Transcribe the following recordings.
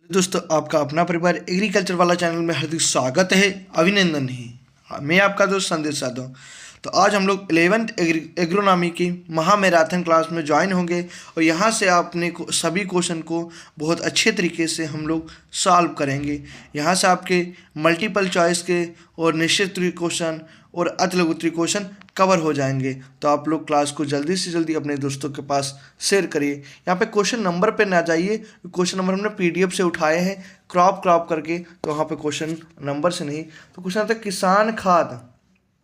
दोस्तों, आपका अपना परिवार एग्रीकल्चर वाला चैनल में हार्दिक स्वागत है, अभिनंदन है। मैं आपका दोस्त संदेश यादव। तो आज हम लोग 11th एग्रोनॉमी की महा मैराथन क्लास में ज्वाइन होंगे और यहाँ से आपने सभी क्वेश्चन को बहुत अच्छे तरीके से हम लोग सॉल्व करेंगे। यहाँ से आपके मल्टीपल चॉइस के और निश्चित क्वेश्चन और अति लघु क्वेश्चन कवर हो जाएंगे। तो आप लोग क्लास को जल्दी से जल्दी अपने दोस्तों के पास शेयर करिए। यहाँ पे क्वेश्चन नंबर पे ना जाइए, क्वेश्चन नंबर हमने पीडीएफ से उठाए हैं क्रॉप करके, तो वहाँ पे क्वेश्चन नंबर से नहीं। तो क्वेश्चन आता है किसान खाद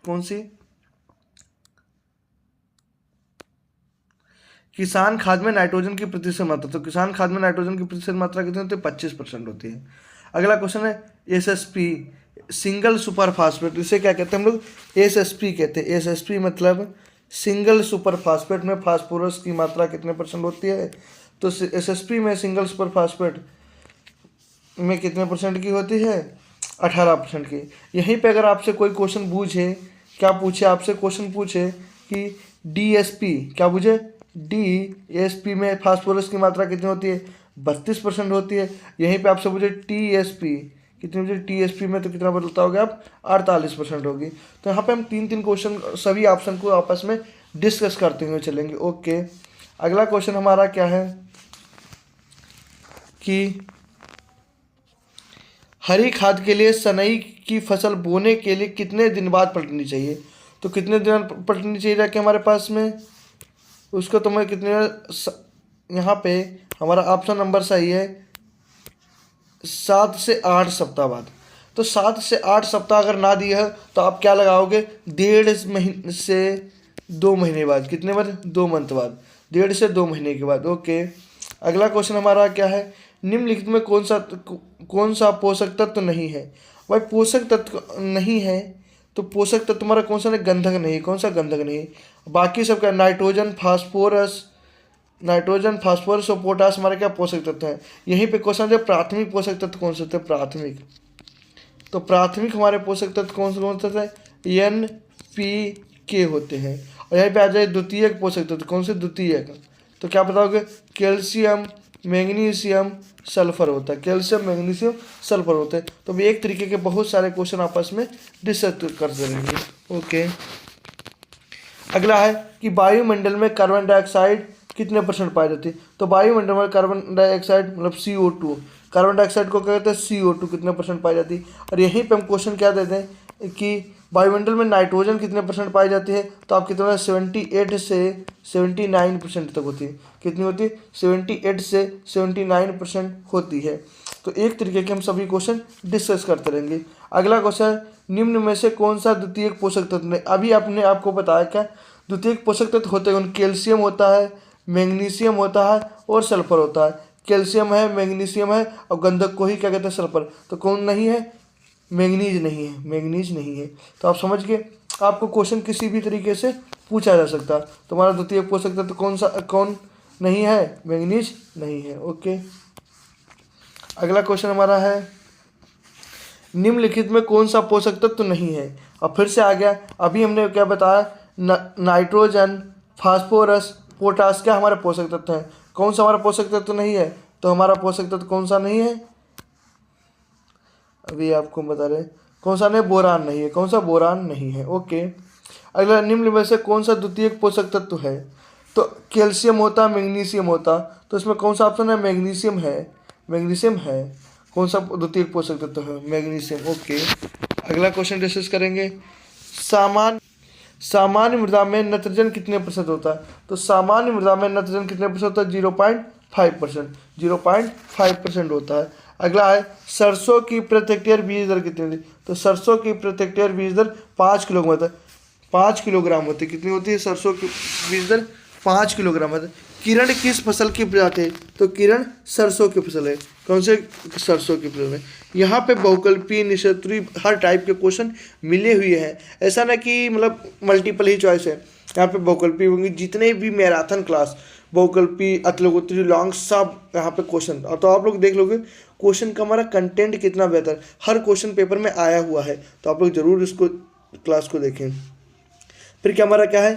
कौन सी, किसान खाद में नाइट्रोजन की प्रतिशत मात्रा। तो किसान खाद में नाइट्रोजन की प्रतिशत मात्रा कितनी होती है? 25% होती है। अगला क्वेश्चन है एसएसपी सिंगल सुपर फास्फेट, इसे क्या कहते हैं हम लोग? एसएसपी कहते हैं। एसएसपी मतलब सिंगल सुपर फास्फेट में फास्फोरस की मात्रा कितने परसेंट होती है? तो एसएसपी में सिंगल सुपर फास्फेट में कितने परसेंट की होती है? 18% की। यहीं पे अगर आपसे कोई क्वेश्चन पूछे, क्या पूछे आपसे? क्वेश्चन पूछे कि डीएसपी, क्या पूछे? डीएसपी में फास्फोरस की मात्रा कितनी होती है? 32% होती है। यहीं पे आपसे पूछे टीएसपी कितनी होती है? टीएसपी में तो कितना बदलता होगा आप? 48% होगी। तो यहाँ पे हम तीन तीन क्वेश्चन सभी ऑप्शन को आपस में डिस्कस करते हुए चलेंगे। ओके, अगला क्वेश्चन हमारा क्या है कि हरी खाद के लिए सनई की फसल बोने के लिए कितने दिन बाद पलटनी चाहिए? तो कितने दिन पलटनी चाहिए जाके हमारे पास में उसको, तो मैं कितने यहाँ पे हमारा ऑप्शन नंबर सही है 7 से 8 सप्ताह बाद। तो 7 से 8 सप्ताह अगर ना दिया है तो आप क्या लगाओगे? 1.5 महीने से 2 महीने बाद। कितने बाद? 2 मंथ बाद, 1.5 से 2 महीने के बाद। ओके, अगला क्वेश्चन हमारा क्या है? निम्नलिखित में कौन सा पोषक तत्व नहीं है? भाई पोषक तत्व नहीं है तो पोषक तत्व तुम्हारा कौन सा नहीं? गंधक नहीं। कौन सा गंधक नहीं? बाकी सब क्या? नाइट्रोजन फास्फोरस और पोटास हमारे क्या पोषक तत्व है। यहीं पे क्वेश्चन है प्राथमिक पोषक तत्व कौन से होते हैं? प्राथमिक, तो प्राथमिक हमारे पोषक तत्व कौन से होते हैं? NPK होते हैं। और यहाँ पे आ जाए द्वितीयक पोषक तत्व कौन से? द्वितीयक, तो क्या बताओगे? कैल्शियम, मैग्नीशियम, सल्फर होता है। कैल्शियम, मैग्नीशियम, सल्फर होते हैं। तो भी एक तरीके के बहुत सारे क्वेश्चन आपस में डिस्कस कर देंगे। ओके, अगला है कि वायुमंडल में कार्बन डाइऑक्साइड कितने परसेंट पाई जाती है? तो वायुमंडल में कार्बन डाइऑक्साइड मतलब CO2, कार्बन डाइऑक्साइड को क्या कहते हैं? CO2 कितने परसेंट पाई जाती है? और यहीं पे हम क्वेश्चन क्या देते हैं कि वायुमंडल में नाइट्रोजन कितने परसेंट पाई जाती है? तो आप कितना? 78 से 79% तक होती है। कितनी होती है? 78 से 79% होती है। तो एक तरीके के हम सभी क्वेश्चन डिस्कस करते रहेंगे। अगला क्वेश्चन, निम्न में से कौन सा द्वितीयक पोषक तत्व नहीं? अभी आपने आपको बताया क्या द्वितीयक पोषक तत्व होते हैं? कैल्शियम होता है, मैग्नीशियम होता है और सल्फर होता है। कैल्शियम है, मैग्नीशियम है और गंधक को ही क्या कहते हैं? सल्फर। तो कौन नहीं है? मैग्नीज नहीं है। मैग्नीज नहीं है। तो आप समझ गए, आपको क्वेश्चन किसी भी तरीके से पूछा जा सकता है। तुम्हारा द्वितीयक पोषक तत्व कौन नहीं है? मैग्नीज नहीं है। ओके, अगला क्वेश्चन हमारा है निम्नलिखित में कौन सा पोषक तत्व नहीं है? अब फिर से आ गया, अभी हमने क्या बताया? नाइट्रोजन, फास्फोरस, पोटास क्या हमारे पोषक तत्व हैं? कौन सा हमारा पोषक तत्व नहीं है? तो हमारा पोषक तत्व कौन सा नहीं है? अभी आपको बता रहे कौन सा नहीं? बोरान नहीं है। कौन सा? बोरान नहीं है। ओके, अगला, निम्न में से कौन सा द्वितीयक पोषक तत्व है? तो कैल्शियम होता, मैग्नीशियम होता, तो इसमें कौन सा ऑप्शन है? मैग्नीशियम है। मैग्नीशियम है। कौन सा द्वितीयक पोषक तत्व है? मैग्नीशियम। ओके, अगला क्वेश्चन डिस्कस करेंगे, सामान्य मृदा में नत्रजन कितने प्रतिशत होता है? तो सामान्य मृदा में नत्रजन कितने प्रतिशत होता है? 0.5%। 0.5% होता है। अगला है सरसों की प्रति हेक्टेयर बीज दर कितनी होती है? तो सरसों की प्रति हेक्टेयर बीज दर 5 किलोग्राम 5 किलोग्राम होती है। कितनी होती है सरसों की बीज दर? 5 किलोग्राम होती है। किरण किस फसल की प्रजाति है? तो किरण सरसों की फसल है। कौन से? सरसों की फसल है। यहाँ पे बहुकल्पीय, निषेत्री, हर टाइप के क्वेश्चन मिले हुए हैं। ऐसा ना कि मतलब मल्टीपल ही चॉइस है। यहाँ पे बहुकल्पीय होंगी, जितने भी मैराथन क्लास बहुकल्पीय, अतिलघुत्तरी, लॉन्ग, सब यहाँ पे क्वेश्चन। तो आप लोग देख लोगे क्वेश्चन का हमारा कंटेंट कितना बेहतर, हर क्वेश्चन पेपर में आया हुआ है। तो आप लोग जरूर इसको क्लास को देखें। फिर क्या हमारा क्या है?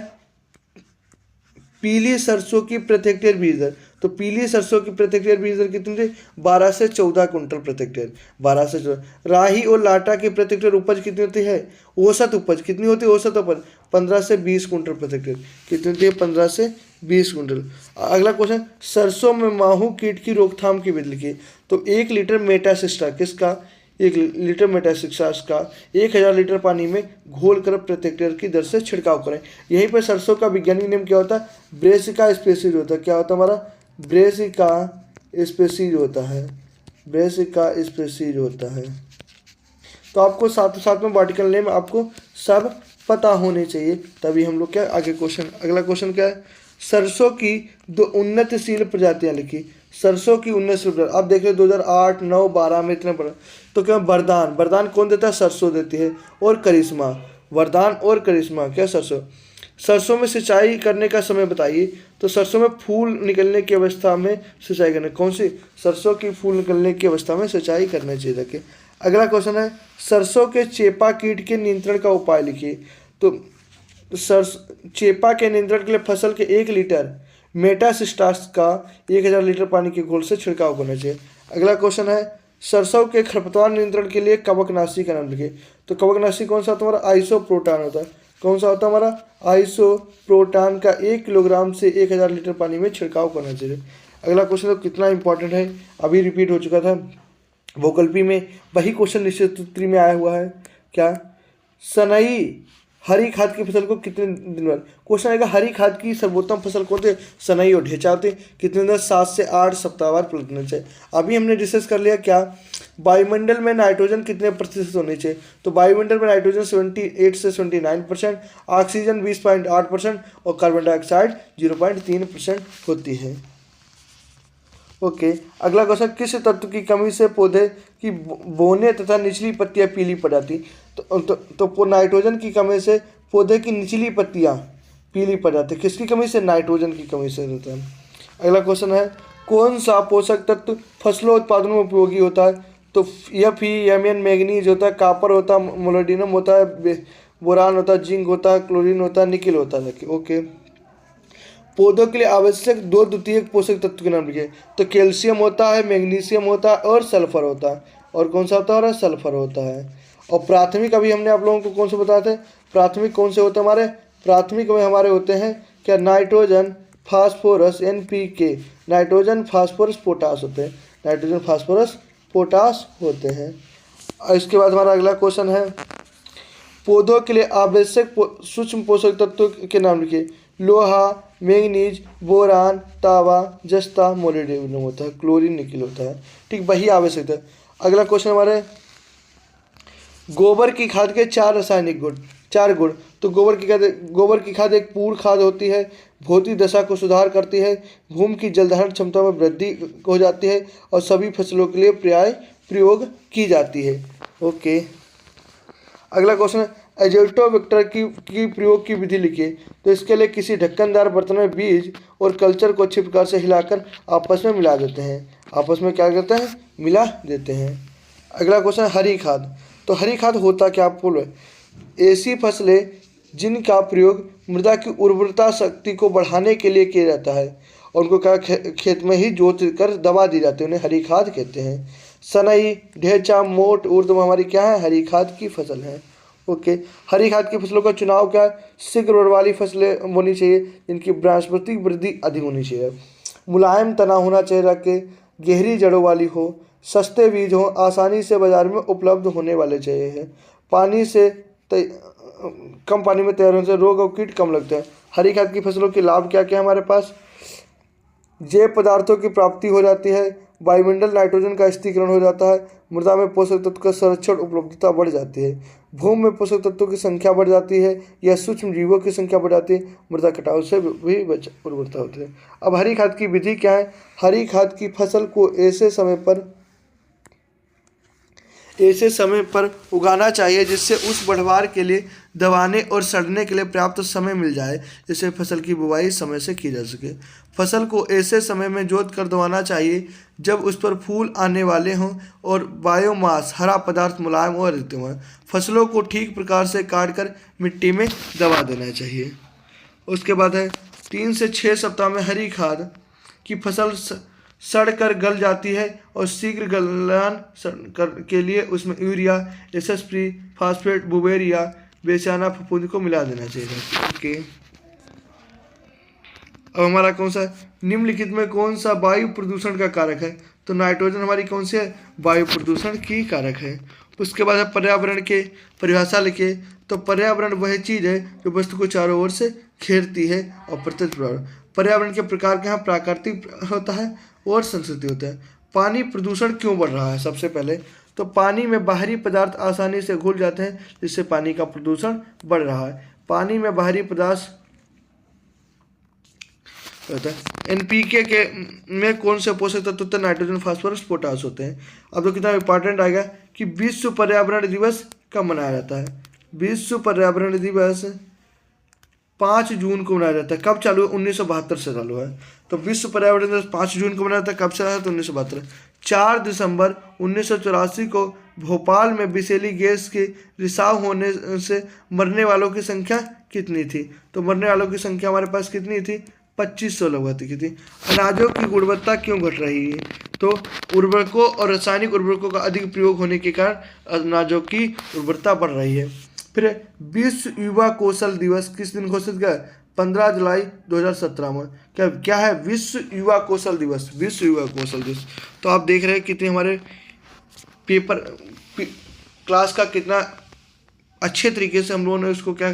पीली सरसों की प्रति हेक्टेयर बीज दर, तो पीली सरसों की प्रति हेक्टेयर बीज दर कितनी थी? 12 से 14 कुंटल प्रति हेक्टेयर, 12 से 14। राही और लाटा की प्रति हेक्टेयर उपज कितनी होती है? औसत उपज कितनी होती है? औसत उपज 15 से 20 कुंटल प्रति हेक्टेयर, कितनी होती है? 15 से 20 कुंटल। अगला क्वेश्चन, सरसों में माहू कीट की रोकथाम की विधि लिखिए। तो 1 लीटर मेटासिस्टा किसका? 1 लीटर मेटासिस्टास का 1000 लीटर पानी में घोल कर प्रति हेक्टेयर की दर से छिड़काव करें। यहीं पर सरसों का वैज्ञानिक नाम क्या होता है? ब्रेसिका स्पेसीज होता है। क्या होता है हमारा? ब्रेसिका स्पेसीज होता है, ब्रेसिका स्पेसीज होता है। तो आपको साथ साथ में वर्टिकल नेम आपको सब पता होने चाहिए, तभी हम लोग क्या आगे क्वेश्चन। अगला क्वेश्चन क्या है? सरसों की 2 उन्नतशील प्रजातियां लिखी। सरसों की उन्नतशील प्रजाति, आप देख रहे 2008, 9, 12 में इतने पढ़ा। तो क्या वरदान, वरदान कौन देता है? सरसों देती है। और करिश्मा, वरदान और करिश्मा क्या? सरसों। सरसों में सिंचाई करने का समय बताइए। तो सरसों में फूल निकलने की अवस्था में सिंचाई करना। कौन सी? सरसों की फूल निकलने की अवस्था में सिंचाई करना चाहिए रखे। अगला क्वेश्चन है, सरसों के चेपा कीट के नियंत्रण का उपाय लिखिए। तो चेपा के नियंत्रण के लिए फसल के 1 लीटर मेटासिस्टास का 1000 लीटर पानी के घोल से छिड़काव करना चाहिए। अगला क्वेश्चन है, सरसों के खरपतवार नियंत्रण के लिए कवकनाशी का नाम लिखिए। तो कवकनाशी कौन सा होता है? हमारा आइसोप्रोटान होता है। कौन सा होता है हमारा? आइसोप्रोटान का 1 किलोग्राम से 1000 लीटर पानी में छिड़काव करना चाहिए। अगला क्वेश्चन तो कितना इंपॉर्टेंट है, अभी रिपीट हो चुका था वोकल्पी में, वही क्वेश्चन निश्चित उत्तरी में आया हुआ है। क्या? सनई हरी खाद की फसल को कितने दिन बाद? क्वेश्चन आएगा, हरी खाद की सर्वोत्तम फसल कौन थे? सनई और ढेंचा होते। कितने दिन? 7 से 8 सप्ताह बाद पलटना चाहिए। अभी हमने डिस्कस कर लिया क्या? वायुमंडल में नाइट्रोजन कितने प्रतिशत होने चाहिए? तो वायुमंडल में नाइट्रोजन 78 से 79%, ऑक्सीजन 20.8% और कार्बन डाइऑक्साइड 0.3% होती है। ओके। अगला क्वेश्चन, किस तत्व की कमी से पौधे की बोने तथा निचली पत्तियां पीली पड़ जाती? तो नाइट्रोजन की कमी से पौधे की निचली पत्तियां पीली पड़ जाती है। किसकी कमी से? नाइट्रोजन की कमी से होता है। अगला क्वेश्चन है, कौन सा पोषक तत्व फसलों उत्पादन में उपयोगी होता है? तो Fe, मैग्नीज होता है, कापर होता है, मोलिब्डेनम होता है, बोरान होता है, जिंक होता है, क्लोरीन होता है, निकिल होता है। ओके। पौधों के लिए आवश्यक 2 द्वितीयक पोषक तत्व के नाम लिखिए। तो कैल्शियम होता है, मैग्नीशियम होता है और सल्फर होता है। और कौन सा होता है? सल्फर होता है। और प्राथमिक अभी हमने आप लोगों को कौन से बताए थे? प्राथमिक कौन से होते हैं हमारे? प्राथमिक में हमारे होते हैं क्या? Nitrogen, phosphorus, NPK, nitrogen, phosphorus, potash होते हैं। नाइट्रोजन, फास्फोरस, पोटास होते हैं। और इसके बाद हमारा अगला क्वेश्चन है, पौधों के लिए आवश्यक सूक्ष्म पोषक तत्वों के नाम लिखिए। लोहा, मैंगनीज, बोरान, तांबा, जस्ता, मोलिब्डेनम होता है, क्लोरीन, निकिल होता है। ठीक, वही आवश्यक है। अगला क्वेश्चन हमारे, गोबर की खाद के 4 रासायनिक गुण, 4 गुण। तो गोबर की खाद एक पूर्ण खाद होती है, भौतिक दशा को सुधार करती है, भूमि की जलधारण क्षमता में वृद्धि हो जाती है और सभी फसलों के लिए पर्याय प्रयोग की जाती है। ओके। अगला क्वेश्चन है, एजोटोवेक्टर की प्रयोग की विधि लिखिए। तो इसके लिए किसी ढक्कनदार बर्तन में बीज और कल्चर को अच्छी प्रकार से हिलाकर आपस में मिला देते हैं। आपस में क्या करते हैं? मिला देते हैं। अगला क्वेश्चन, हरी खाद। तो हरी खाद होता क्या? आप बोलो, ऐसी फसलें जिनका प्रयोग मृदा की उर्वरता शक्ति को बढ़ाने के लिए किया जाता है और उनको क्या खेत में ही जोत कर दबा दी जाती है, उन्हें हरी खाद कहते हैं। सनई, ढेंचा, मोट, उर्द हमारी क्या है? हरी खाद की फसल है। ओके। हरी खाद की फसलों का चुनाव क्या है? शीघ्र बढ़ वाली फसलें होनी चाहिए जिनकी वानस्पतिक वृद्धि अधिक होनी चाहिए, मुलायम तना होना चाहिए, रखे गहरी जड़ों वाली हो, सस्ते बीज हो, आसानी से बाजार में उपलब्ध होने वाले चाहिए है, पानी से कम पानी में तैयार होने से रोग और कीट कम लगते हैं। हरी खाद की फसलों के लाभ क्या क्या है हमारे पास? जैव पदार्थों की प्राप्ति हो जाती है, वायुमंडल नाइट्रोजन का स्थिरीकरण हो जाता है, मृदा में पोषक तत्व का संरक्षण उपलब्धता बढ़ जाती है, भूमि में पोषक तत्वों की संख्या बढ़ जाती है या सूक्ष्म जीवों की संख्या बढ़ जाती है, मृदा कटाव से भी उर्वरता होती है। अब हरी खाद की विधि क्या है? हरी खाद की फसल को ऐसे समय पर उगाना चाहिए जिससे उस बढ़वार के लिए दबाने और सड़ने के लिए पर्याप्त समय मिल जाए, जिससे फसल की बुवाई समय से की जा सके। फसल को ऐसे समय में जोत कर दबाना चाहिए जब उस पर फूल आने वाले हों और बायोमास हरा पदार्थ मुलायम और रिक्तम हो। फसलों को ठीक प्रकार से काट कर मिट्टी में दबा देना चाहिए। उसके बाद है 3 से 6 सप्ताह में हरी खाद की फसल सड़ कर गल जाती है और शीघ्र गलन के लिए उसमें यूरिया, एसएसपी, फास्फेट, बुबेर या बेसाना फफूंदी को मिला देना चाहिए। ओके, अब हमारा कौन सा निम्नलिखित में कौन सा वायु प्रदूषण का कारक है? तो नाइट्रोजन हमारी कौन सी है? वायु प्रदूषण की कारक है। उसके बाद है पर्यावरण के परिभाषा लिखे। तो पर्यावरण वह चीज़ है जो वस्तु को चारों ओर से घेरती है और प्रत्यक्ष पर्यावरण के प्रकार के यहाँ प्राकृतिक होता है और संस्कृति होता है। पानी प्रदूषण क्यों बढ़ रहा है? सबसे पहले तो पानी में बाहरी पदार्थ आसानी से घुल जाते हैं, जिससे पानी का प्रदूषण बढ़ रहा है। पानी में बाहरी पदार्थ होता है। एनपीके के में कौन से पोषक तत्व होते हैं? नाइट्रोजन, फास्फोरस, पोटास होते हैं। अब तो कितना इंपॉर्टेंट आएगा कि विश्व पर्यावरण दिवस कब मनाया जाता है? विश्व पर्यावरण दिवस 5 जून को मनाया जाता है। कब चालू है? 1972 से चालू है। तो विश्व पर्यावरण दिवस 5 जून को मनाया जाता है। कब से आया? तो 1972। 4 दिसंबर 1984 को भोपाल में विषैली गैस के रिसाव होने से मरने वालों की संख्या कितनी थी? तो मरने वालों की संख्या हमारे पास कितनी थी? 2500 लोग की थी। अनाजों की गुणवत्ता क्यों घट रही है? तो उर्वरकों और रासायनिक उर्वरकों का अधिक प्रयोग होने के कारण अनाजों की उर्वरता बढ़ रही है। फिर विश्व युवा कौशल दिवस किस दिन घोषित किया? 15 जुलाई 2017 में। क्या है? विश्व युवा कौशल दिवस। विश्व युवा कौशल दिवस। तो आप देख रहे हैं कितने हमारे पेपर क्लास का कितना अच्छे तरीके से हम लोगों ने उसको क्या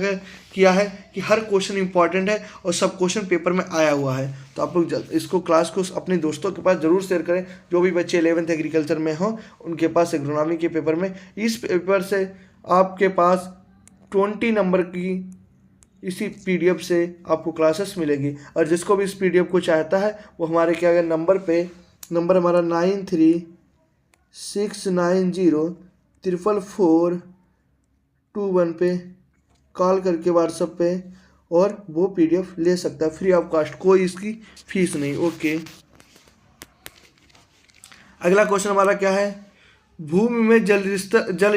किया है कि हर क्वेश्चन इंपॉर्टेंट है और सब क्वेश्चन पेपर में आया हुआ है। तो आप लोग इसको क्लास को अपने दोस्तों के पास ज़रूर शेयर करें। जो भी बच्चे 11th एग्रीकल्चर में हो उनके पास एग्रोनॉमी के पेपर में, इस पेपर से आपके पास 20 नंबर की इसी पीडीएफ से आपको क्लासेस मिलेगी। और जिसको भी इस पीडीएफ को चाहता है वो हमारे क्या है नंबर हमारा 9369044421 पे कॉल करके व्हाट्सएप पे और वो पीडीएफ ले सकता है फ्री ऑफ कॉस्ट, कोई इसकी फीस नहीं। ओके, अगला क्वेश्चन हमारा क्या है? भूमि में जल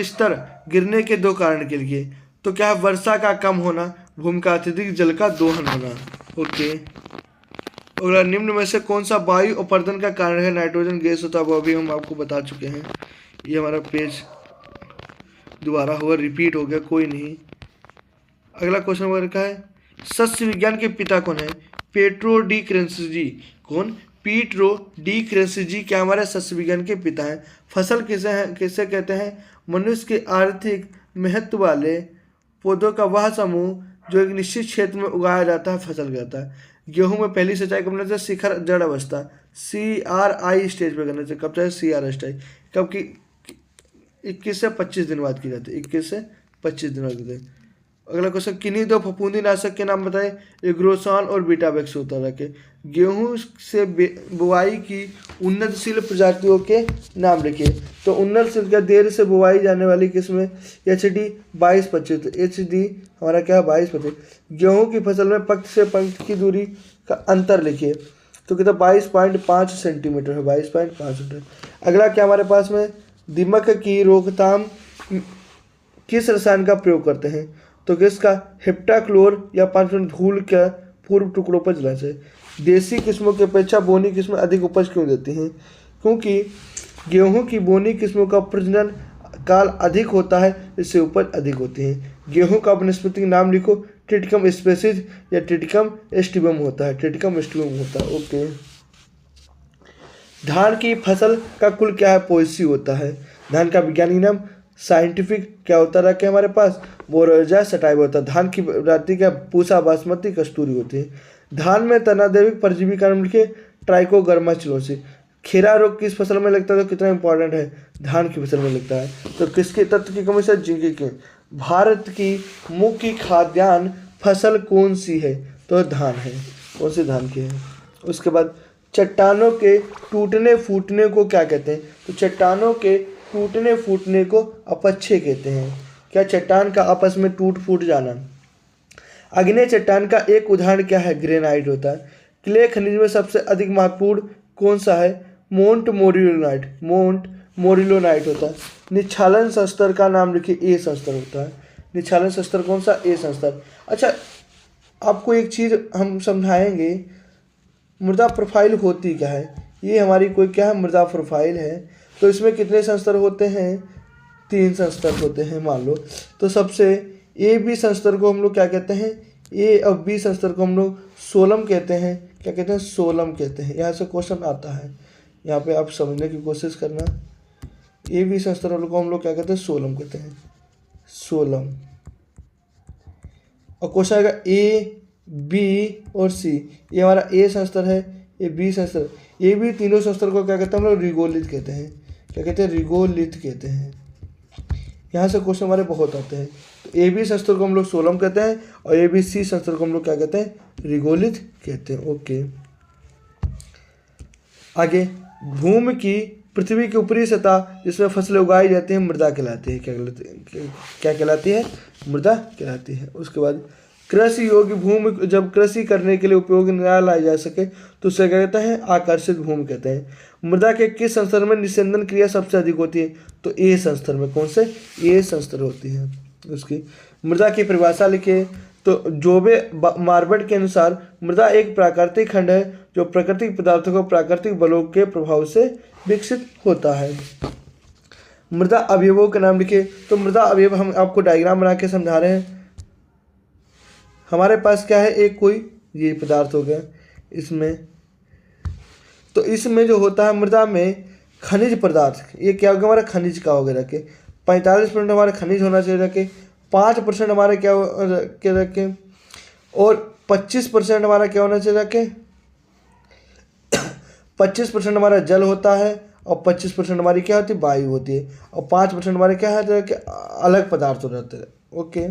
स्तर गिरने के 2 कारण के लिए। तो क्या है? वर्षा का कम होना, भूमि का अत्यधिक जल का दोहन होना। ओके, अगला निम्न में से कौन सा वायु अपर्दन का कारण है? नाइट्रोजन गैस होता है, वो अभी हम आपको बता चुके हैं। ये हमारा पेज दोबारा हुआ, रिपीट हो गया, कोई नहीं। अगला क्वेश्चन हमारा क्या है? सस्य विज्ञान के पिता कौन है? Petro D currency. कौन? पीट्रो डी क्रेन्सी क्या हमारे सस्य विज्ञान के पिता हैं। फसल किसे कहते हैं? मनुष्य के आर्थिक महत्व वाले पौधों का वह समूह जो एक निश्चित क्षेत्र में उगाया जाता है, फसल कहता है। गेहूं में पहली सिंचाई कब करना चाहिए? शिखर जड़ अवस्था CRI स्टेज पे करना चाहिए। कब चाहिए? CR stage. कब की? 21 से 25 दिन बाद की जाती है। 21 से 25 दिन बाद की जाती है। अगला क्वेश्चन, किन्हीं 2 फफूंदी नाशक के नाम बताएं? एग्रोसान और बीटाबैक्स होता रखे। गेहूं से बुआई की उन्नतशील प्रजातियों के नाम लिखिए। तो उन्नतशील क्या? देर से बुआई जाने वाली किस्में HD 22-25। HD हमारा क्या है? 22-25। गेहूं की फसल में पंक्ति से पंक्ति की दूरी का अंतर लिखिए। तो कितना? 22.5 सेंटीमीटर है। 22.5 सेंटीमीटर। अगला क्या हमारे पास में? दीमक की रोकथाम किस रसायन का प्रयोग करते हैं? तो किसका? हेप्टाक्लोर या 5% धूल का पूर्व टुकड़ों पर जलाना चाहिए। देसी किस्मों की अपेक्षा बोनी किस्में अधिक उपज क्यों देती हैं? क्योंकि गेहूं की बोनी किस्मों का प्रजनन काल अधिक होता है, इससे उपज अधिक होती है। गेहूं का वनस्पतिक नाम लिखो। ट्रिटिकम स्पेसीज या ट्रिटिकम एस्टिवम होता है। ट्रिटिकम एस्टिवम होता है। ओके, धान की फसल का कुल क्या है? पोएसी होता है। धान का वैज्ञानिक नाम साइंटिफिक क्या होता है कि हमारे पास? बोरोजा सटाइव होता है। धान की प्रजाति क्या? पूसा, बासमती, कस्तूरी होती है। धान में तनादेविक परजीवी का नाम लिखिए। ट्राइकोग्रामाचिलोसिस। खीरा रोग किस फसल में लगता है? तो कितना इंपॉर्टेंट है? धान की फसल में लगता है। तो किसके तत्व की कमी से? जिंक की। भारत की मुख्य खाद्यान्न फसल कौन सी है? तो धान है। कौन सी? धान की है। उसके बाद चट्टानों के टूटने फूटने को क्या कहते हैं? तो चट्टानों के टूटने फूटने को अपक्षय कहते हैं। क्या? चट्टान का आपस में टूट फूट जाना। आग्नेय चट्टान का एक उदाहरण क्या है? ग्रेनाइट होता है। क्ले खनिज में सबसे अधिक महत्वपूर्ण कौन सा है? मोंट मोरिलोनाइट होता है। निच्छालन शस्त्र का नाम लिखिए। ए शस्त्र होता है। निच्छालन शस्त्र कौन सा? ए शस्त्र। अच्छा, आपको एक चीज़ हम समझाएंगे, मृदा प्रोफाइल होती क्या है। ये हमारी कोई क्या है, मृदा प्रोफाइल है। तो इसमें कितने संस्तर होते हैं, 3 संस्तर होते हैं मान लो। तो सबसे ए बी संस्तर को हम लोग क्या कहते हैं, ए और बी संस्तर को हम लोग सोलम कहते हैं। क्या कहते हैं, सोलम कहते हैं। यहाँ से क्वेश्चन आता है, यहाँ पे आप समझने की कोशिश करना। ए बी संस्तर को हम लोग क्या कहते हैं, सोलम कहते हैं, सोलम। और क्वेश्चन आएगा ए बी और सी, ये हमारा ए संस्तर है, ये बी संस्तर। ये भी तीनों संस्तर को क्या कहते हैं हम लोग, रिगोलित कहते हैं। क्या कहते हैं, रिगोलित कहते हैं। यहाँ से क्वेश्चन हमारे बहुत आते हैं। तो ए बी संस्तर को हम लोग सोलम कहते हैं और ए बी सी संस्तर को हम लोग क्या कहते हैं, रिगोलित कहते हैं। ओके, आगे, भूमि की पृथ्वी की ऊपरी सतह जिसमें फसलें उगाई जाती हैं मृदा कहलाती है। क्या कहलाती है, मृदा कहलाती है। उसके बाद कृषि योग्य भूमि जब कृषि करने के लिए उपयोग में न लाई जा सके तो उसे क्या कहते हैं, आकर्षित भूमि कहते हैं। मृदा के किस संस्तर में निस्यंदन क्रिया सबसे अधिक होती है, तो ए संस्तर में। कौन से, ए संस्तर होती है। उसकी मृदा की परिभाषा लिखिए। तो जोबे मार्बर्ट के अनुसार मृदा एक प्राकृतिक खंड है जो प्राकृतिक पदार्थों को प्राकृतिक बलों के प्रभाव से विकसित होता है। मृदा अवयवों के नाम लिखिए। तो मृदा अवयव हम आपको डायग्राम बना के समझा रहे हैं। हमारे पास क्या है, एक कोई ये पदार्थ हो गया इसमें, तो इसमें जो होता है मृदा में खनिज पदार्थ, ये क्या होगा हमारा, खनिज का हो गया रखे। 45% हमारे खनिज होना चाहिए रखे, 5% हमारे क्या रखे, और 25% हमारा क्या होना चाहिए रखे, 25% हमारा जल होता है और 25% हमारी क्या होती है, वायु होती है, और 5% हमारे क्या है कि अलग पदार्थ हो जाते हैं। ओके,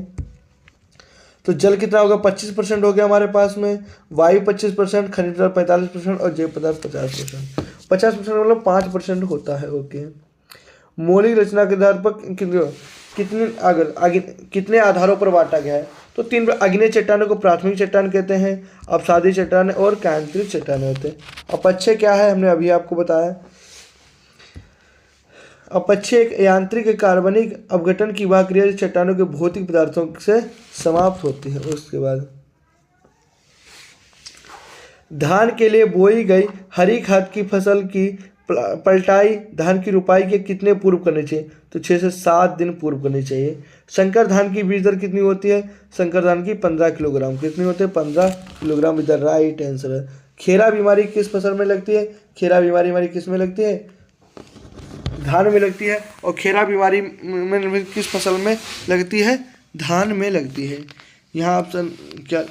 तो जल कितना होगा, 25% हो गया हमारे पास में, वायु 25%, खनिज पदार्थ 45% और जैव पदार्थ 50%। 50% मतलब 5% होता है। ओके, मौलिक रचना के आधार पर कितने आधारों पर बांटा गया है, तो 3। अग्नेय चट्टानों को प्राथमिक चट्टान कहते हैं, अपसादी चट्टान और केंद्रित चट्टान होते हैं। अपक्षय क्या है, हमने अभी आपको बताया। अपक्षय एक यांत्रिक कार्बनिक अपघटन की वह क्रिया जो चट्टानों के भौतिक पदार्थों से समाप्त होती है। उसके बाद धान के लिए बोई गई हरी खाद की फसल की पलटाई धान की रुपाई के कितने पूर्व करनी चाहिए, तो 6 से 7 दिन पूर्व करनी चाहिए। संकर धान की बीज दर कितनी होती है, संकर धान की 15 किलोग्राम। कितनी होती है, 15 किलोग्राम। इधर राइट आंसर है। खेरा बीमारी किस फसल में लगती है, खेरा बीमारी हमारी किस में लगती है, धान में लगती है। और खेरा बीमारी में किस फसल में लगती है, धान में लगती है। यहाँ ऑप्शन क्या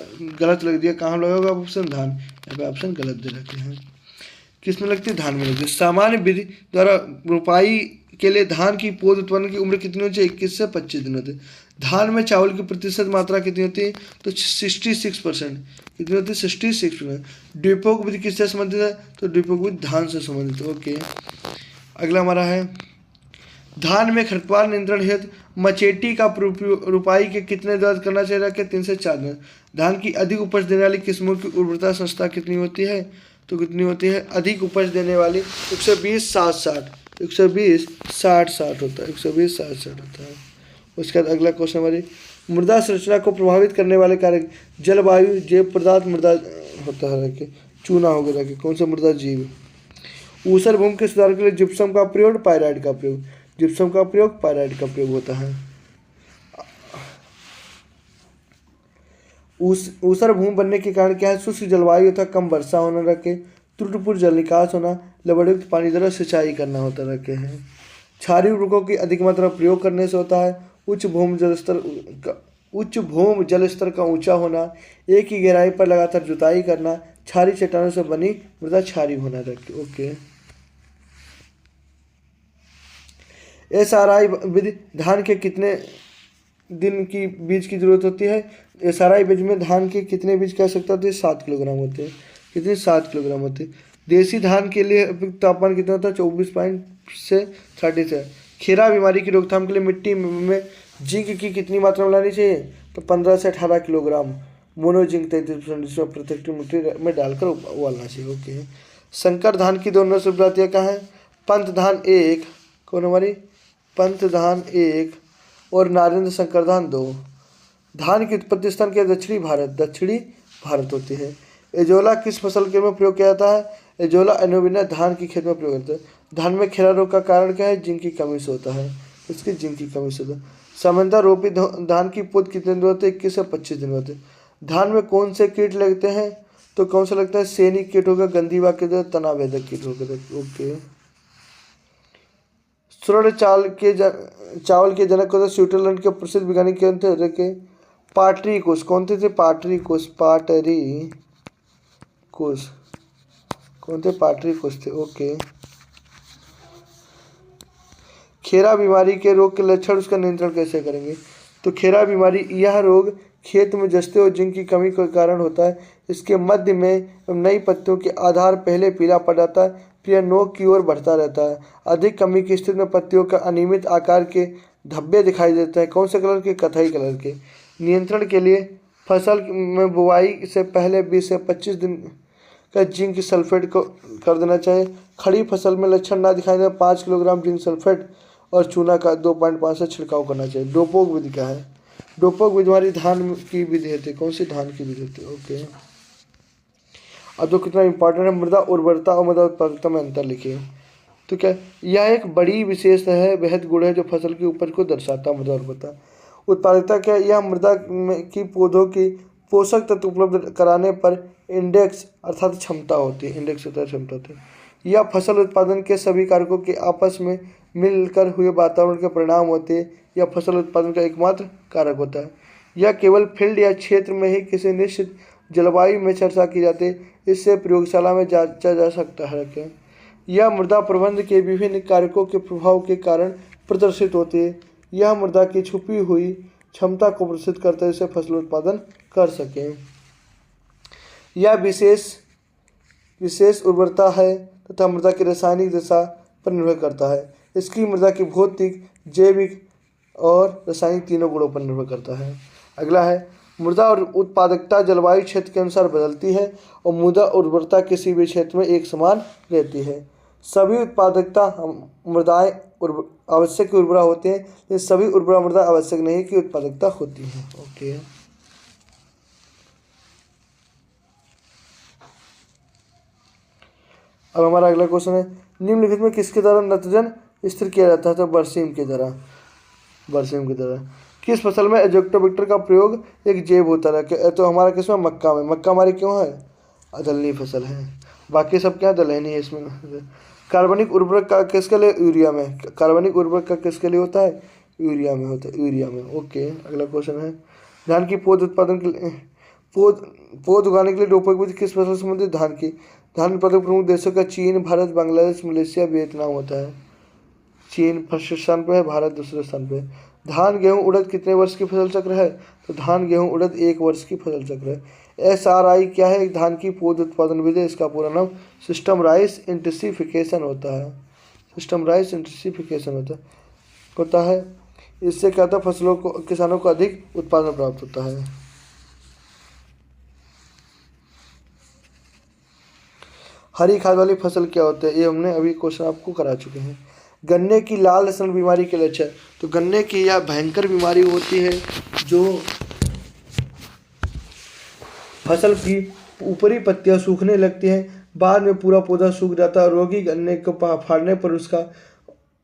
गलत लग दिया, कहाँ लगेगा ऑप्शन, धान। यहाँ पे ऑप्शन गलत दे रखे हैं। किस में लगती है, धान में लगती है। सामान्य विधि द्वारा रुपाई के लिए धान की पौध उत्पन्न की उम्र कितनी होती है, 21 से 25 दिन होती है। धान में चावल की प्रतिशत मात्रा कितनी होती है, तो 66%। कितनी होती है, 66%। ड्विपोक विधि किससे संबंधित है, तो ड्विपोक विधि धान से संबंधित है। ओके, अगला हमारा है, धान में खरपतवार नियंत्रण हेतु मचेटी का रुपाई के कितने दर्ज करना चाहिए, रखे 3 से 4 दिन। धान की अधिक उपज देने वाली किस्मों की उर्वरता संस्था कितनी होती है, तो कितनी होती है, अधिक उपज देने वाली 120-60-60, 120-60-60 होता है, 120-60-60 होता है। उसके बाद अगला क्वेश्चन हमारी, मृदा संरचना को प्रभावित करने वाले कारक जलवायु, जैव पदार्थ, मृदा होता है रखे, चूना हो गया रखे, कौन सा, मृदा जीव। ऊसर भूमि के सुधार के लिए जिप्सम का प्रयोग, पायराइड का प्रयोग, जिप्सम का प्रयोग, पायराइड का प्रयोग होता है। ऊसर भूमि बनने के कारण क्या है, शुष्क जलवायु तथा कम वर्षा होना रखे, त्रुटिपूर्ण जल निकास होना, लवणयुक्त पानी द्वारा सिंचाई करना होता रखे हैं। क्षारीय उर्वरकों की अधिक मात्रा प्रयोग करने से होता है उच्च भूमि जल स्तर का ऊंचा होना, एक ही गहराई पर लगातार जुताई करना, क्षारीय चट्टानों से बनी मृदा क्षारीय होना रखे। ओके, SRI विधि धान के कितने दिन की बीज की जरूरत होती है, SRI बीज में धान के कितने बीज की आवश्यकता होती है, 7 किलोग्राम होते हैं। कितने, 7 किलोग्राम होते हैं। देसी धान के लिए उपयुक्त तापमान कितना होता है, 24 से 36। खेरा बीमारी की रोकथाम के लिए मिट्टी में जिंक की कितनी मात्रा में लानी चाहिए, तो 15 से 18 किलोग्राम। मोनो जिंक 33%, जिसमें प्रत्येक मिट्टी में डालकर उबालना चाहिए। ओके, संकर धान की दोनों से प्रजातियाँ कहाँ हैं, पंत धान 1, कौन हमारी, पंत धान 1 और नारेंद्र संकर धान 2। धान की उत्पत्ति स्थान क्या है? दक्षिणी भारत होती है। एजोला किस फसल के में प्रयोग किया जाता है? एजोला एनोविना धान की खेत में प्रयोग होता है। धान में खीरा रोग का कारण क्या है? जिंक की कमी से होता है। इसकी जिंक की कमी से होता है। सामान्यतः रोपी धान की पौध कितने दिन होते हैं? 21 से 25 दिन होते हैं। धान में कौन से कीट लगते हैं? तो कौन सा लगता है? सैनिक कीट होगा, गंधीवा कीट होगा, तनावेदक कीट होगा। ओके। स्वर्ण चावल के जनक होते स्विट्जरलैंड के प्रसिद्ध वैज्ञानिक कौन थे? पाटरिकुस। कौन थे? पाटरिकुस कौन थे? पाटरिकुस थे। ओके। खेरा बीमारी के रोग के लक्षण, उसका नियंत्रण कैसे करेंगे? तो खेरा बीमारी यह रोग खेत में जस्ते और जिंक की कमी के कारण होता है। इसके मध्य में नई पत्तियों के आधार पहले पीला पड़ जाता है, फिर नोक की ओर बढ़ता रहता है। अधिक कमी की स्थिति में पत्तियों का अनियमित आकार के धब्बे दिखाई देते हैं। कौन से कलर के? कथई कलर के। नियंत्रण के लिए फसल में बुआई से पहले 20 से 25 दिन का जिंक सल्फेट को कर देना चाहिए। खड़ी फसल में लक्षण ना दिखाई दे 5 किलोग्राम जिंक सल्फेट और चूना का 2.5 से छिड़काव करना चाहिए। डोपोक विधि क्या है? डोपोक विधि हमारी धान की विधि होती है। कौन सी? धान की विधि होती है। ओके। अब तो कितना इंपॉर्टेंट है, मृदा उर्वरता और मृदा उत्पादकता में अंतर लिखिए। तो क्या यह एक बड़ी विशेषता है, बेहद गुण है जो फसल की उपज को दर्शाता है। मृदा उर्वरता उत्पादकता क्या? यह मृदा की पौधों की पोषक तत्व उपलब्ध कराने पर इंडेक्स अर्थात क्षमता होती है। इंडेक्स अर्थात क्षमता होती है। यह फसल उत्पादन के सभी कारकों के आपस में मिलकर हुए वातावरण के परिणाम होते हैं। यह फसल उत्पादन का एकमात्र कारक होता है। यह केवल फील्ड या क्षेत्र में ही किसी निश्चित जलवायु में चर्चा की जाती है। इससे प्रयोगशाला में जांचा जा सकता है। यह मृदा प्रबंधन के विभिन्न कारकों के प्रभाव के कारण प्रदर्शित होती है। यह मृदा की छुपी हुई क्षमता को प्रदर्शित करते हैं, जिससे फसल उत्पादन कर सकें। यह विशेष उर्वरता है तथा मृदा की रासायनिक दशा पर निर्भर करता है। इसकी मृदा की भौतिक, जैविक और रासायनिक तीनों गुणों पर निर्भर करता है। अगला है मृदा और उत्पादकता जलवायु क्षेत्र के अनुसार बदलती है और मृदा उर्वरता किसी भी क्षेत्र में एक समान रहती है। सभी उत्पादकता मृदाएं आवश्यक उर्वरा होते हैं, लेकिन सभी उर्वरा मृदा आवश्यक नहीं कि उत्पादकता होती है। ओके। अब हमारा अगला क्वेश्चन है, निम्नलिखित में किसके द्वारा नाइट्रोजन स्थिर किया जाता है? तो बरसीम के द्वारा। किस फसल में एजोक्टोबैक्टर का प्रयोग एक जैव होता है? तो हमारा किसमें? मक्का में। मक्का हमारी क्यों है? दलहनी फसल है। बाकी सब क्या दलहनी है इसमें। कार्बनिक उर्वरक का किसके लिए? यूरिया में। कार्बनिक उर्वरक का किसके लिए होता है? यूरिया में होता है। यूरिया में। ओके। अगला क्वेश्चन है, धान की पौध उत्पादन के लिए पौध उगाने के लिए डोपोक विधि किस फसल से संबंधित? धान उत्पादक प्रमुख देशों का चीन, भारत, बांग्लादेश, मलेशिया, वियतनाम होता है। चीन फर्स्ट स्थान पर है, भारत दूसरे स्थान पर है। धान गेहूं उड़द कितने वर्ष की फसल चक्र है? तो धान गेहूं उड़द 1 वर्ष की फसल चक्र है। SRI क्या है? धान की पौध उत्पादन विधि। इसका पूरा नाम सिस्टम राइस इंटेंसिफिकेशन होता है। सिस्टम राइस इंटेंसिफिकेशन होता है। इससे क्या होता है? फसलों को, किसानों को अधिक उत्पादन प्राप्त होता है। हरी खाद वाली फसल क्या होती है? ये हमने अभी क्वेश्चन आपको करा चुके हैं। गन्ने की लाल सन बीमारी के लक्षण। तो गन्ने की यह भयंकर बीमारी होती है जो फसल की ऊपरी पत्तियां सूखने लगती हैं, बाद में पूरा पौधा सूख जाता है। रोगी गन्ने को फाड़ने पर उसका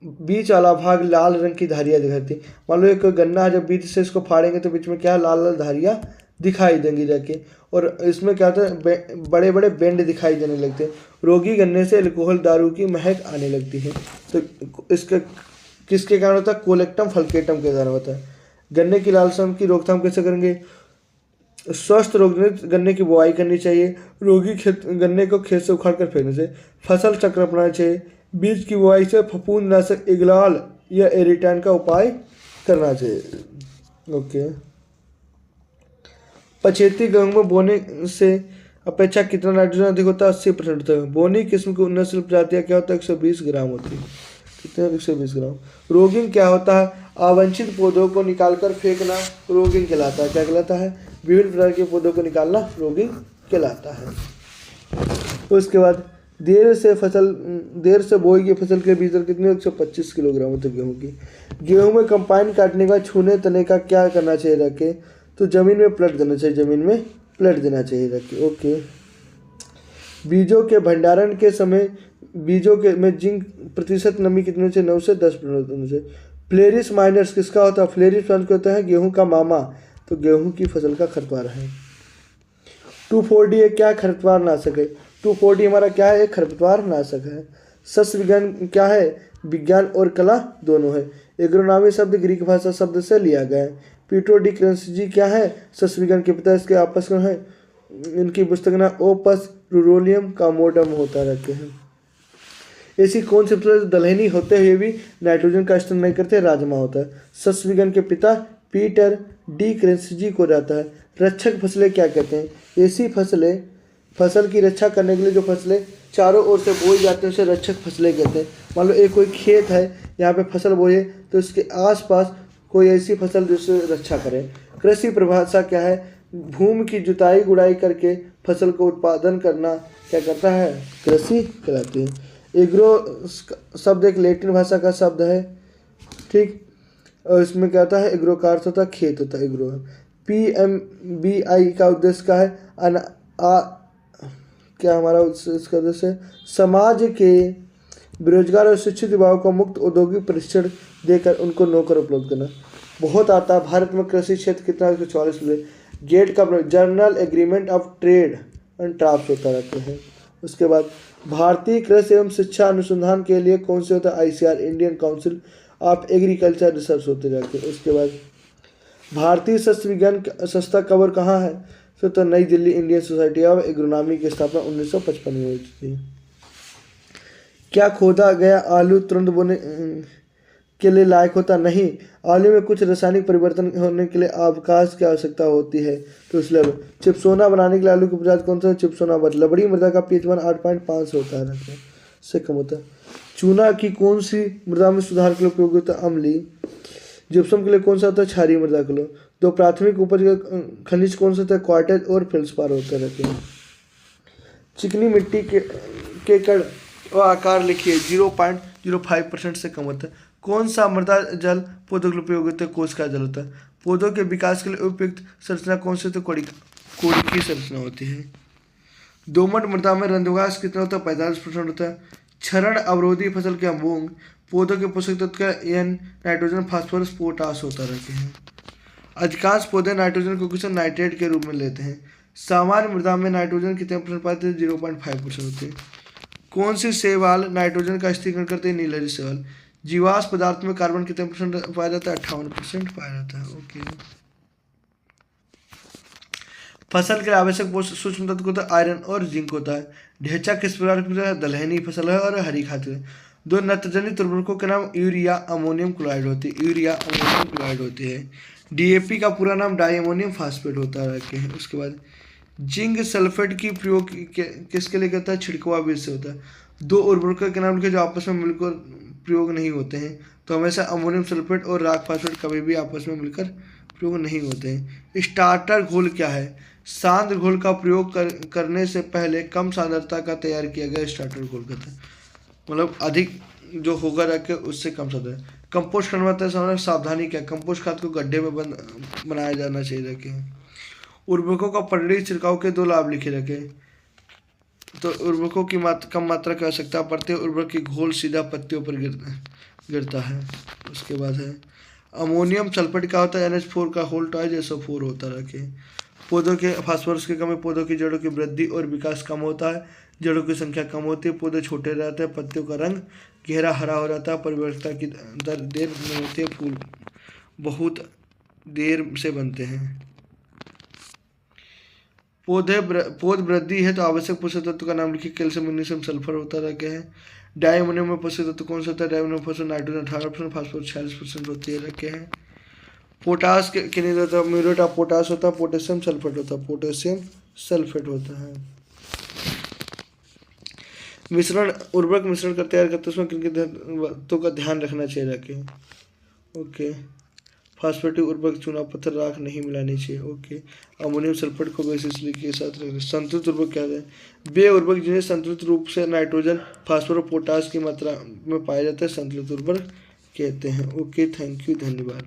बीच वाला भाग लाल रंग की धारियाँ दिखाती है। मान लो एक गन्ना है, जब बीच से इसको फाड़ेंगे तो बीच में क्या लाल लाल धारियाँ दिखाई देंगी जाके, और इसमें क्या होता है? बड़े बड़े बेंड दिखाई देने लगते हैं। रोगी गन्ने से अल्कोहल दारू की महक आने लगती है। तो इसका किसके कारण होता है? कोलेक्टम फल्केटम के कारण होता है। गन्ने की लाल सन की रोकथाम कैसे करेंगे? स्वस्थ रोगनित गन्ने की बुआई करनी चाहिए। रोगी गन्ने को खेत से उखाड़ कर फेंकने से। फसल चक्र अपनाना चाहिए। बीज की बुआई से फफूंदनाशक इग्लाल या एरिटान का उपाय करना चाहिए। ओके। पछेती गेहूं में बोने से अपेक्षा कितना नाइट्रोजन अधिक होता है? 80% होता है। बोनी किस्म की उन्नतशील प्रजातियां क्या होता है? 120 ग्राम होती है। कितने? 120 ग्राम। रोगिंग क्या होता है? अवांछित पौधों को निकालकर फेंकना रोगिंग कहलाता है। क्या कहलाता है? विभिन्न प्रकार के पौधों को निकालना रोगिंग कहलाता है। तो इसके बाद देर से बोई की फसल के भीतर कितनी? 125 किलोग्राम होती है गेहूँ की। गेहूँ में कंपाइन काटने का छूने तने का क्या करना चाहिए? रखे तो ज़मीन में पलट देना चाहिए, ज़मीन में पलट देना चाहिए रखिए। ओके। बीजों के भंडारण के समय बीजों के में जिंक प्रतिशत नमी कितने से 9 से 10% से। फ्लेरिस माइनर्स किसका होता है? फ्लेरिस माइनर्स होता है गेहूं का मामा, तो गेहूं की फसल का खरपतवार है। 2,4-D एक क्या खरपतवार नाशक है? 2,4-D हमारा क्या है? एक खरपतवार नाशक है। सस्य विज्ञान क्या है? विज्ञान और कला दोनों है। एग्रोनॉमी शब्द ग्रीक भाषा शब्द से लिया गया है। पीटो डी क्रेंसी क्या है? सस्य विज्ञान के पिता, इसके आपस में है। इनकी पुस्तक ना ओपस रूरोलियम का मोडम होता रहते हैं। ऐसी कौन सी फसल दलहनी होते हुए भी नाइट्रोजन का स्तर नहीं करते? राजमा होता है। सस्य विज्ञान के पिता पीटर डी क्रेंसी को रहता है। रक्षक फसलें क्या कहते हैं? ऐसी फसलें, फसल की रक्षा करने के लिए जो फसलें चारों ओर से बोई जाती हैं उसे रक्षक फसलें कहते हैं। मान लो एक कोई खेत है, यहाँ पे फसल बोए तो इसके आसपास कोई ऐसी फसल जिससे रक्षा करे। कृषि परिभाषा क्या है? भूमि की जुताई गुड़ाई करके फसल को उत्पादन करना क्या करता है? कृषि कहलाती है। एग्रो शब्द एक लैटिन भाषा का शब्द है, ठीक। और इसमें क्या होता है? एग्रो का अर्थ होता है खेत होता है, एग्रो है। PMBI का उद्देश्य क्या है? क्या हमारा इसका उद्देश्य है? समाज के बेरोजगार और शिक्षित युवाओं को मुक्त औद्योगिक प्रशिक्षण देकर उनको नौकरी उपलब्ध करना। बहुत आता है। भारत में कृषि क्षेत्र कितना? 144। गेट का journal agreement of trade and draft होता रहता है। उसके बाद भारतीय कृषि एवं शिक्षा अनुसंधान के लिए कौन से होता है? ICAR, Indian council of agriculture research होते रहते हैं। उसके बाद भारतीय सस्य विज्ञान संस्था कवर कहाँ है? तो नई Delhi, Indian society of agronomy की स्थापना 1955 में हुई थी। क्या खोदा गया आलू तुरंत बोने के लिए लायक होता? नहीं। आलू में कुछ रासायनिक परिवर्तन होने के लिए अवकाश की आवश्यकता होती है, तो इसलिए चिप्सोना बनाने के लिए आलू की प्रजाति कौन सा है? चिप्सोना बट। लबड़ी मृदा का pH 8.5 होता है, इससे कम होता है। चूना की कौन सी मृदा में सुधार के लिए उपयोग होता है? अम्लीय। जिप्सम के लिए कौन सा होता है? क्षारीय मृदा के लिए। दो प्राथमिक उपज का खनिज कौन सा होता है? क्वार्टेज और फेल्सपार होते रहते हैं। चिकनी मिट्टी के कण और आकार लिखिए। 0.05% से कम होता है। कौन सा मृदा जल पौधों के लिए उपयोग होता है? कोशिका जल होता है। पौधों के विकास के लिए उपयुक्त संरचना कौन सी होती है? कोड़ी की संरचना होती है। दोमट मृदा में रंध्रवास कितना होता है? 45% होता है। क्षरण अवरोधी फसल के मूंग पौधों के पोषक तत्व का N नाइट्रोजन, फास्फोरस, पोटास होता रहते हैं। अधिकांश पौधे नाइट्रोजन को किसी नाइट्रेट के रूप में लेते हैं। सामान्य मृदा में नाइट्रोजन कितने % पाते हैं? 0.5% होते हैं। कौन सी शैवाल नाइट्रोजन का स्थिरीकरण करते हैं? नीलहरी शैवाल। जीवाश्म पदार्थ में कार्बन कितने % पाया जाता है? 58% पाया जाता है। ओके। फसल के आवश्यक सूक्ष्म तत्व होता है आयरन और जिंक होता है। ढेंचा किस प्रकार की दलहनी फसल है और हरी खाद है। दो नत्रजनी उर्वरकों के नाम यूरिया अमोनियम क्लोराइड होती है। यूरिया अमोनियम क्लोराइड होती है। DAP का पूरा नाम डाई अमोनियम फास्फेट होता है। उसके बाद जिंक सल्फेट की प्रयोग किसके लिए करता है? छिड़कवा बीज से होता है। दो उर्वरकों के नाम लिखे जो आपस में मिलकर प्रयोग नहीं होते हैं, तो हमेशा अमोनियम सल्फेट और राख फास्फेट कभी भी आपस में मिलकर प्रयोग नहीं होते हैं। स्टार्टर घोल क्या है? सांद्र घोल का प्रयोग करने से पहले कम सांद्रता का तैयार किया गया स्टार्टर घोल कहते हैं। मतलब अधिक जो होगा रखे उससे कम सांद्रता। कंपोस्ट करवाते समय सावधानी क्या? कंपोस्ट खाद को गड्ढे में बनाया जाना चाहिए रखे। उर्वरकों का पलड़ी छिड़काव के 2 लाभ लिखे रखे। तो उर्वरकों की कम मात्रा की आवश्यकता पड़ती है। उर्वरक की घोल सीधा पत्तियों पर गिरता है। उसके बाद है अमोनियम सल्फेट का होता है NH4 का होल टॉइज SO4 होता रखे। पौधों के फास्फोरस की कमी पौधों की जड़ों की वृद्धि और विकास कम होता है। जड़ों की संख्या कम होती है। पौधे छोटे रहते हैं। पत्तियों का रंग गहरा हरा हो जाता है। परिपक्वता की दर देर में होती है। फूल बहुत देर से बनते हैं। पौध वृद्धि है तो आवश्यक पोषक तत्व का नाम लिखिए। कैल्शियम, मैग्नीशियम, सल्फर होता रखे हैं। डायमोनियम में पोषक तत्व कौन सा होता है? डायमोनियम फॉस्फेट नाइट्रोजन 18%, फास्फोरस 46% होती है रखे हैं। पोटास के नहीं होता? म्यूरेट ऑफ पोटास होता है। पोटेशियम सल्फेट होता है। पोटेशियम सल्फेट होता है। मिश्रण उर्वरक मिश्रण कर तैयार करते उसमें किन बातों का ध्यान रखना चाहिए रखे। ओके। फास्फेटिक उर्वरक चूना पत्थर राख नहीं मिलानी चाहिए। ओके। अमोनियम सल्फेट को बेसिस के साथ रखें। संतुलित उर्वरक क्या है? वे उर्वरक जिन्हें संतुलित रूप से नाइट्रोजन, फास्फोरस और पोटास की मात्रा में पाया जाता है संतुलित उर्वरक कहते हैं। ओके, थैंक यू, धन्यवाद।